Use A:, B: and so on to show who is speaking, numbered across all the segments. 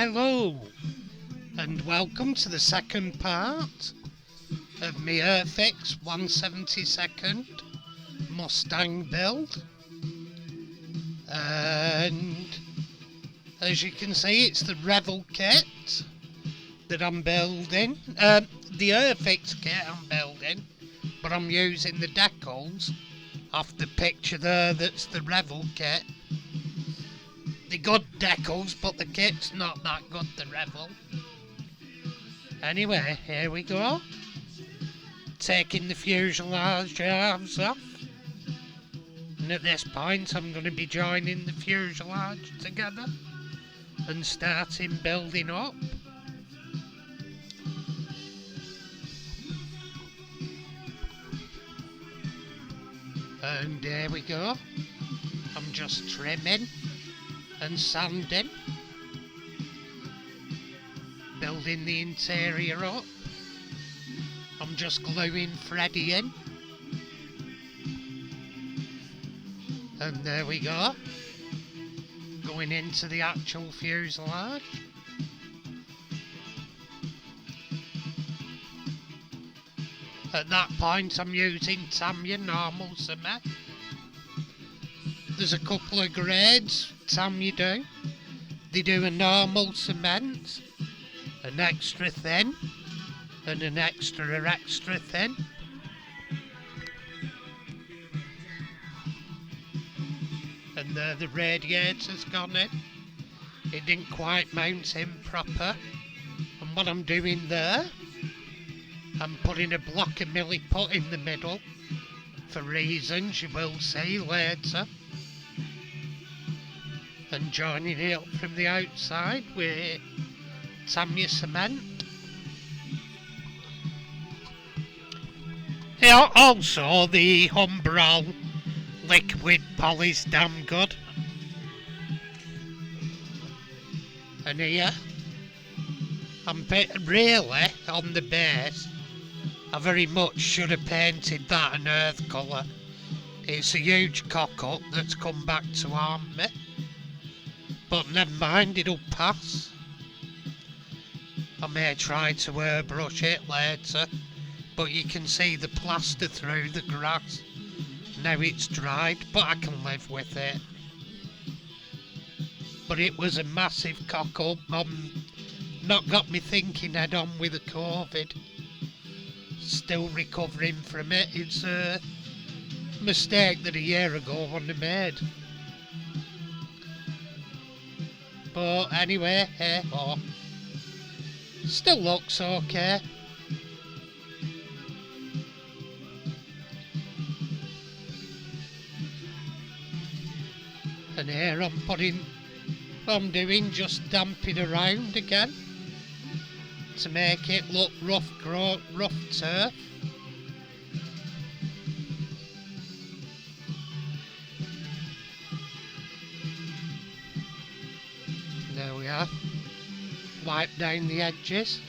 A: Hello, and welcome to the second part of my airfix 172nd Mustang build. And as you can see, it's the Revel kit that I'm building. The airfix kit I'm building, but I'm using the decals off the picture there. That's the Revel kit. They're good decals, but the kit's not that good, the Revel. Anyway, here we go. Taking the fuselage halves off. And at this point, I'm going to be joining the fuselage together and starting building up. And there we go. I'm just trimming and sanding, building the interior up. I'm just gluing Freddy in, and there we go, going into the actual fuselage. At that point I'm using Tamiya normal cement. There's a couple of grades Tamiya do. They do a normal cement, an extra thin, and an extra thin. And there the radiator's gone in. It didn't quite mount in proper. And what I'm doing there, I'm putting a block of milliput in the middle for reasons you will see later. And joining it up from the outside with Tamiya cement. Yeah, also the Umbral liquid poly's damn good. And here, I'm really on the base. I very much should have painted that an earth colour. It's a huge cock-up that's come back to harm me. But never mind, it'll pass. I may try to airbrush it later, but you can see the plaster through the grass. Now it's dried, but I can live with it. But it was a massive cock-up. Not got me thinking head on with the COVID. Still recovering from it. It's a mistake that a year ago I wouldn't have made. But anyway, hey ho. Still looks okay. And here I'm putting what I'm doing, just damping around again to make it look rough turf. There we are. Wipe down the edges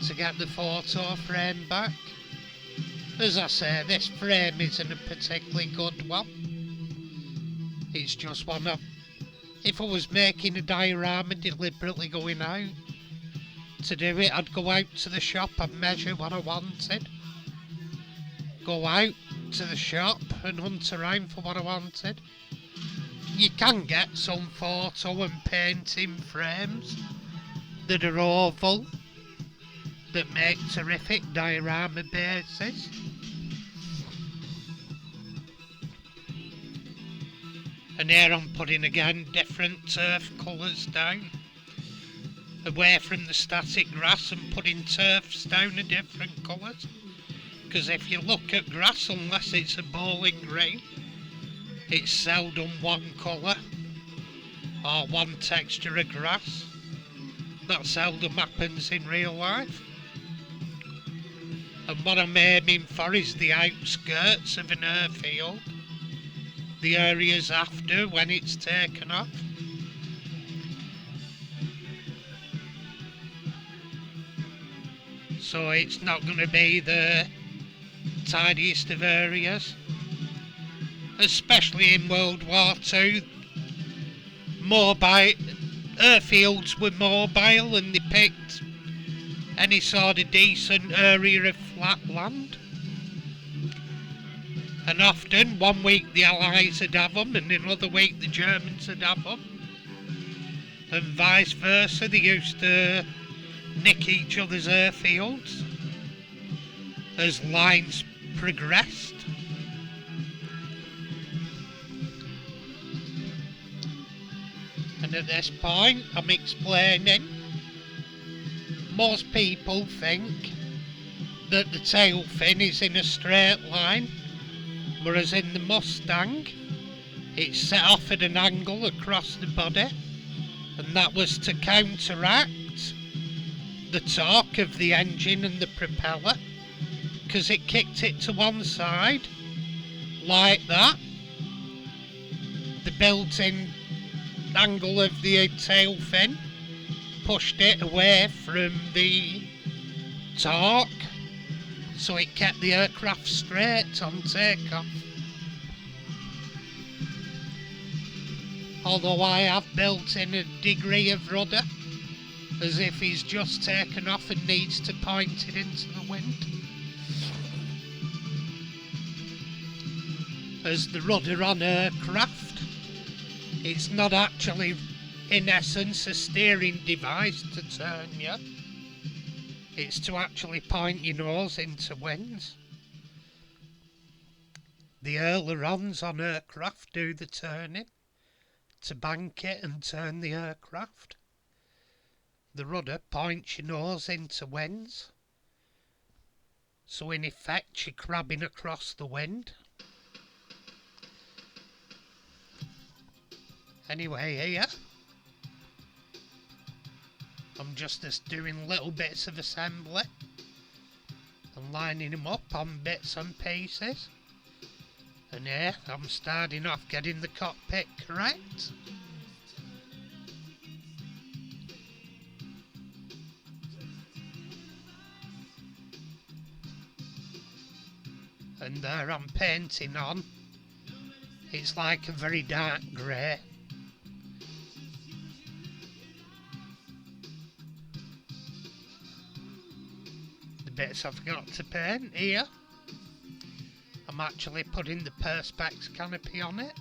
A: to get the photo frame back. As I say, this frame isn't a particularly good one. It's just one of... If I was making a diorama deliberately going out to do it, I'd go out to the shop and measure what I wanted. Go out to the shop and hunt around for what I wanted. You can get some photo and painting frames that are oval, that make terrific diorama bases. And here I'm putting again different turf colours down, away from the static grass, and putting turfs down of different colours. Because if you look at grass, unless it's a bowling green, it's seldom one colour or one texture of grass. That seldom happens in real life. And what I'm aiming for is the outskirts of an airfield, the areas after when it's taken off. So it's not going to be the tidiest of areas. especially in World War II, more by airfields were mobile and they picked any sort of decent area of flat land. And often, one week the Allies would have them, and another week the Germans would have them. And vice versa, they used to nick each other's airfields as lines progressed. And at this point, I'm explaining, most people think that the tail fin is in a straight line, whereas in the Mustang, it's set off at an angle across the body, and that was to counteract the torque of the engine and the propeller, because it kicked it to one side, like that. The built-in angle of the tail fin pushed it away from the torque, so it kept the aircraft straight on takeoff. Although I have built in a degree of rudder, as if he's just taken off and needs to point it into the wind. As the rudder on aircraft, it's not actually in essence a steering device to turn you. It's to actually point your nose into winds. The ailerons on aircraft do the turning to bank it and turn the aircraft. The rudder points your nose into winds, so in effect you're crabbing across the wind. Anyway, here I'm just doing little bits of assembly and lining them up on bits and pieces. And here I'm starting off getting the cockpit correct. And there I'm painting on. It's like a very dark grey. The bits I've got to paint here, I'm actually putting the perspex canopy on it.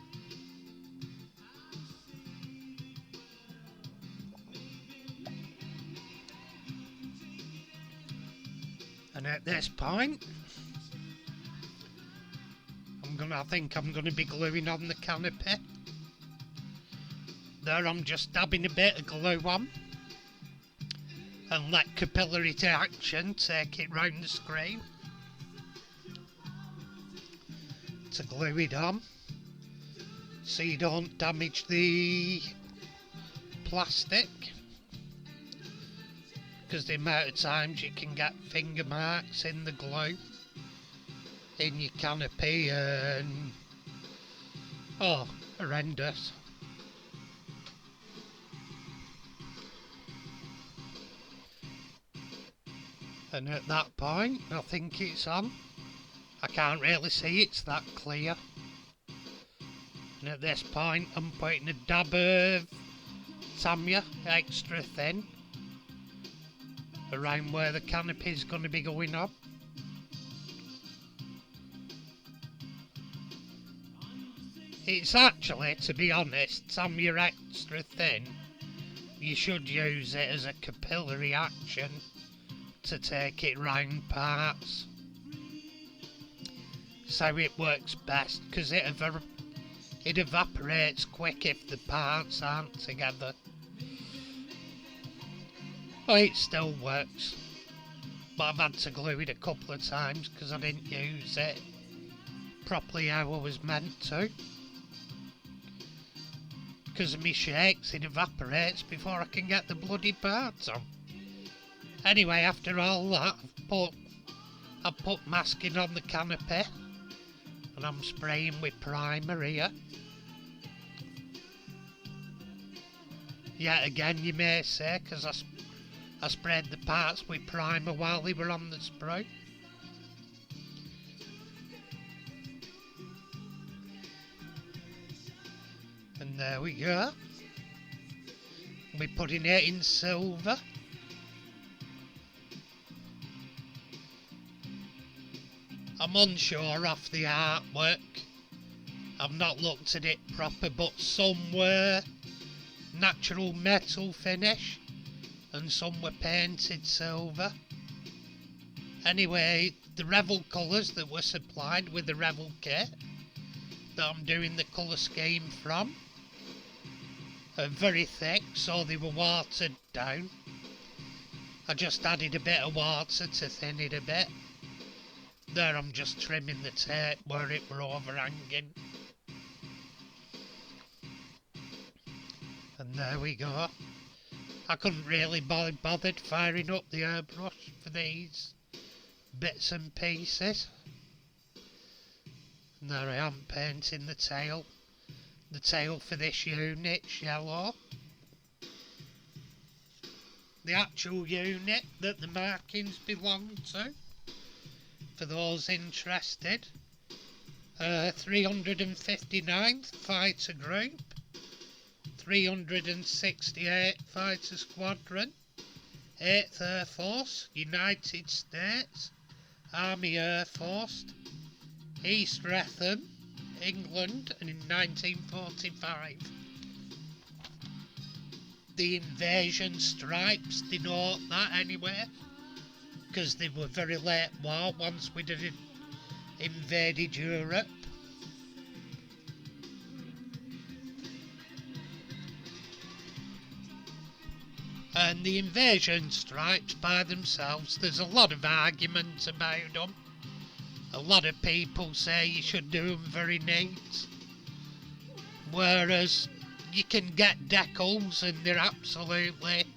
A: And at this point, I think I'm going to be gluing on the canopy. There I'm just dabbing a bit of glue on and let capillary action take it round the screen to glue it on, so you don't damage the plastic, because the amount of times you can get finger marks in the glue in your canopy and horrendous. And at that point I think it's on. I can't really see, it's that clear. And at this point I'm putting a dab of Tamiya extra thin around where the canopy is going to be going on. It's actually, to be honest, Tamiya extra thin. You should use it as a capillary action to take it round parts, so it works best, because it evaporates quick if the parts aren't together. Well, it still works, but I've had to glue it a couple of times because I didn't use it properly how I was meant to. Because of me shakes, it evaporates before I can get the bloody parts on. Anyway, after all that, I've put masking on the canopy, and I'm spraying with primer here. Yet again, you may say, because I sprayed the parts with primer while they were on the spray. And there we go. we're putting it in silver. I'm unsure of the artwork. I've not looked at it proper, but some were natural metal finish and some were painted silver. Anyway, the Revel colours that were supplied with the Revel kit that I'm doing the colour scheme from are very thick, so they were watered down. I just added a bit of water to thin it a bit. There, I'm just trimming the tape where it were overhanging. And there we go. I couldn't really be bothered firing up the airbrush for these bits and pieces. And there I am painting the tail. The tail for this unit's yellow. The actual unit that the markings belong to, for those interested, 359th Fighter Group, 368th Fighter Squadron, 8th Air Force, United States, Army Air Force, East Wrexham, England, and in 1945. The invasion stripes denote that anyway, because they were very late war once we'd invaded Europe. And the invasion stripes by themselves, there's a lot of argument about them. A lot of people say you should do them very neat, whereas you can get decals and they're absolutely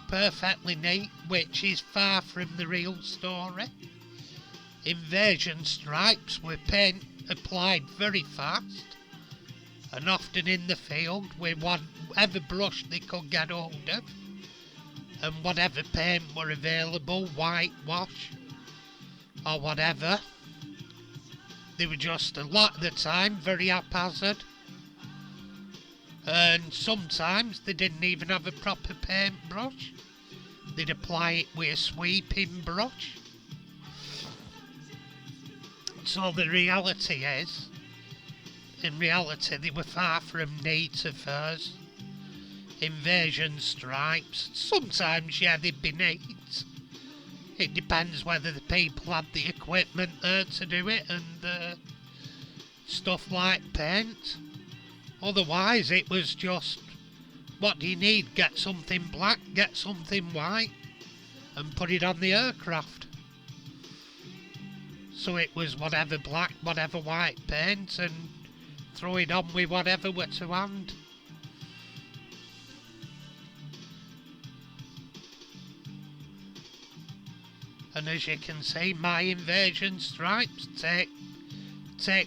A: perfectly neat, which is far from the real story. Invasion stripes were paint applied very fast and often in the field with whatever brush they could get hold of and whatever paint were available, whitewash or whatever. They were just a lot of the time very haphazard, and sometimes they didn't even have a proper paintbrush. They'd apply it with a sweeping brush. So the reality is, in reality they were far from neat affairs. Invasion stripes, sometimes yeah they'd be neat. It depends whether the people had the equipment there to do it and stuff like paint. Otherwise it was just, what do you need? Get something black, get something white and put it on the aircraft. So it was whatever black, whatever white paint and throw it on with whatever were to hand. And as you can see, my invasion stripes take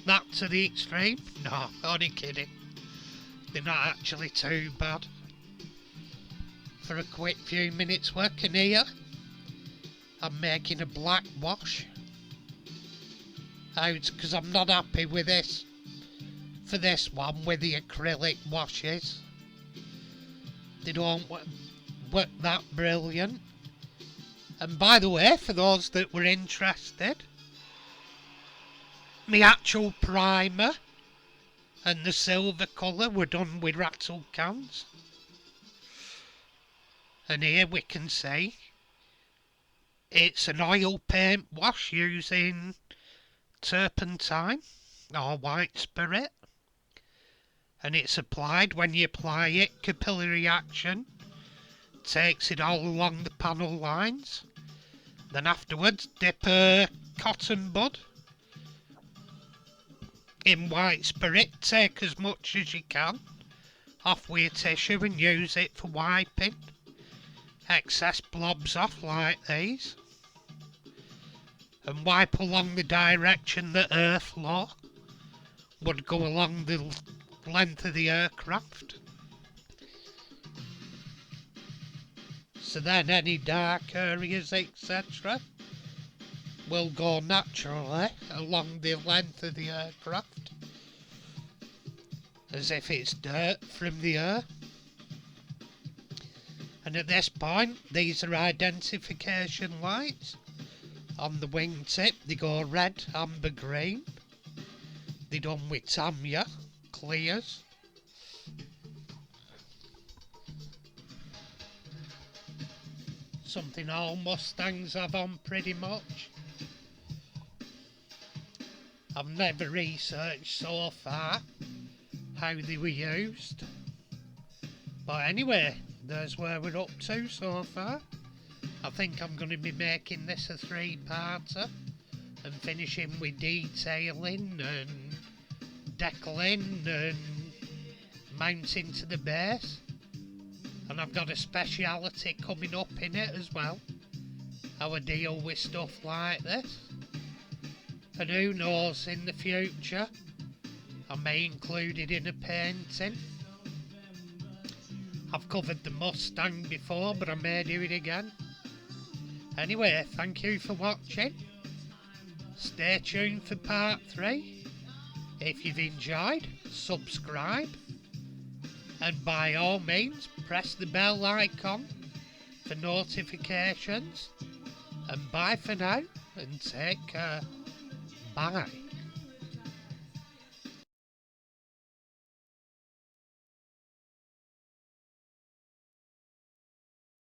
A: that to the extreme. No, only kidding. They're not actually too bad. For a quick few minutes working here, I'm making a black wash. Because I'm not happy with this. For this one, with the acrylic washes. They don't work that brilliant. And by the way, for those that were interested, the actual primer and the silver colour were done with rattle cans. And here we can see it's an oil paint wash using turpentine or white spirit. And it's applied, when you apply it, capillary action takes it all along the panel lines. Then afterwards dip a cotton bud in white spirit, take as much as you can off with a tissue and use it for wiping excess blobs off like these, and wipe along the direction that airflow would go along the length of the aircraft. So then any dark areas, etc., will go naturally along the length of the aircraft, as if it's dirt from the air. And at this point, these are identification lights. On the wingtip, they go red, amber, green. They're done with Tamiya clears. Something all Mustangs have on pretty much. I've never researched so far how they were used. But anyway, there's where we're up to so far. I think I'm going to be making this a 3-parter and finishing with detailing and deckling and mounting to the base. And I've got a speciality coming up in it as well. How I deal with stuff like this. And who knows, in the future, I may include it in a painting. I've covered the Mustang before, but I may do it again. Anyway, thank you for watching. Stay tuned for part 3. If you've enjoyed, subscribe. And by all means, press the bell icon for notifications. And bye for now, and take care. Bye.